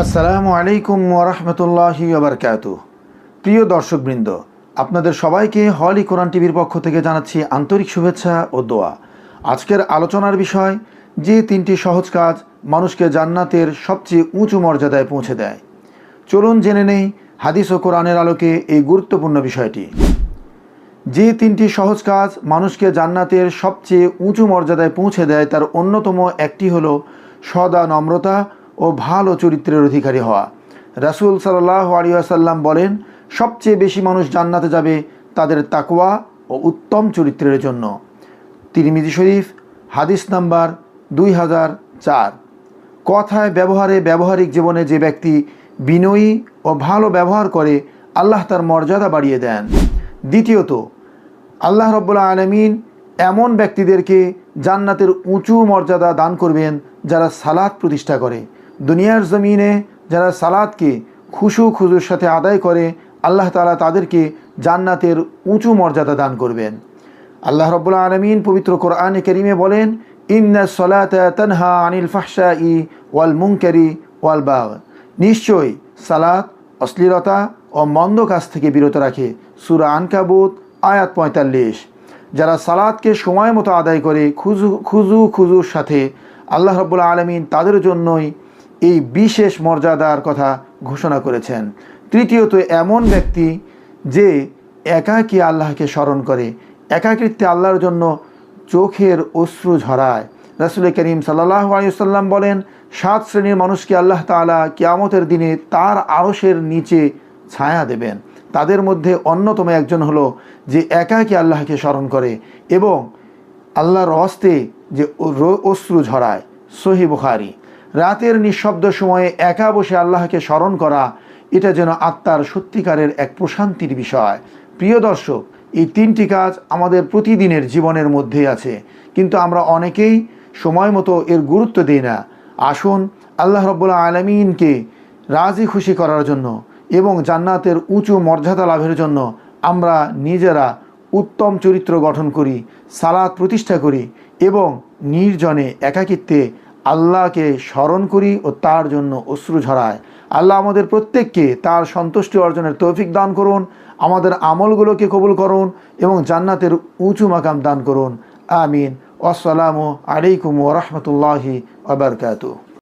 আসসালামু আলাইকুম ওয়া রাহমাতুল্লাহি ওয়া বারাকাতুহু। প্রিয় দর্শকবৃন্দ, আপনাদের সবাইকে হলি কোরআন টিভির পক্ষ থেকে জানাচ্ছি আন্তরিক শুভেচ্ছা ও দোয়া। আজকের আলোচনার বিষয়, যে তিনটি সহজ কাজ মানুষকে জান্নাতের সবচেয়ে উঁচু মর্যাদায় পৌঁছে দেয়। চলুন জেনে নেই হাদিস ও কোরআনের আলোকে এই গুরুত্বপূর্ণ বিষয়টি। যে তিনটি সহজ কাজ মানুষকে জান্নাতের সবচেয়ে উঁচু মর্যাদায় পৌঁছে দেয় তার অন্যতম একটি হলো সদা নম্রতা ও ভালো চরিত্রের অধিকারী হওয়া। রাসূল সাল্লাল্লাহু আলাইহি ওয়াসাল্লাম বলেন, সবচেয়ে বেশি মানুষ জান্নাতে যাবে তাদের তাকওয়া ও উত্তম চরিত্রের জন্য। তিরমিজি শরীফ, হাদিস নাম্বার 2004। কথায় ব্যবহারে ব্যবহারিক জীবনে যে ব্যক্তি বিনয়ী ও ভালো ব্যবহার করে, আল্লাহ তার মর্যাদা বাড়িয়ে দেন। দ্বিতীয়ত, আল্লাহ রাব্বুল আলামিন এমন ব্যক্তিদেরকে জান্নাতের উঁচু মর্যাদা দান করবেন যারা সালাত প্রতিষ্ঠা করে। দুনিয়ার জমিনে যারা সালাতকে খুজুর সাথে আদায় করে, আল্লাহ তাআলা তাদেরকে জান্নাতের উঁচু মর্যাদা দান করবেন। আল্লাহ রাব্বুল আলামিন পবিত্র কোরআনে কারীমে বলেন, ইন্নাস সালাতা তানহা আনিল ফাহশাই ওয়াল মুনকারি ওয়াল বাগয়। নিশ্চয়ই সালাত অশ্লীলতা ও মন্দ কাজ থেকে বিরত রাখে। সূরা আনকাবুত আয়াত 45। যারা সালাতকে সময় মতো আদায় করে খুজুর সাথে, আল্লাহ রাব্বুল আলামিন তাদের জন্যই এই বিশেষ মর্যাদার কথা ঘোষণা করেছেন। তৃতীয়ত, এমন ব্যক্তি যে একাকী আল্লাহকে স্মরণ করে, একাকিত্বে আল্লাহর জন্য চোখের অশ্রু ঝরায়। রাসূল করিম সাল্লাল্লাহু আলাইহি ওয়াসাল্লাম বলেন, 7 শ্রেণীর মানুষকে আল্লাহ তাআলা কিয়ামতের দিনে তার আরশের নিচে ছায়া দেবেন। তাদের মধ্যে অন্যতম একজন হলো যে একাকী আল্লাহকে স্মরণ করে এবং আল্লাহর হস্তে যে অশ্রু ঝরায়। সহিহ বুখারী। রাতের নিঃশব্দ সময়ে একা বসে আল্লাহকে স্মরণ করা, এটা যেন আত্মার সত্যিকারের এক প্রশান্তির বিষয়। প্রিয় দর্শক, এই তিনটি কাজ আমাদের প্রতিদিনের জীবনের মধ্যেই আছে, কিন্তু আমরা অনেকেই সময় মতো এর গুরুত্ব দিই না। আসুন আল্লাহ রাব্বুল আলামিনকে রাজি খুশি করার জন্য এবং জান্নাতের উঁচু মর্যাদা লাভের জন্য আমরা নিজেরা উত্তম চরিত্র গঠন করি, সালাত প্রতিষ্ঠা করি এবং নির্জনে একাকিত্বে আল্লাহকে স্মরণ করি ও তার জন্য অশ্রু ঝরায়। আল্লাহ আমাদের প্রত্যেককে তার সন্তুষ্টি অর্জনের তৌফিক দান করুন, আমাদের আমলগুলোকে কবুল করুন এবং জান্নাতের উঁচু মাকাম দান করুন। আমিন। আসসালামু আলাইকুম ওয়া রাহমাতুল্লাহি ওয়া বারাকাতুহু।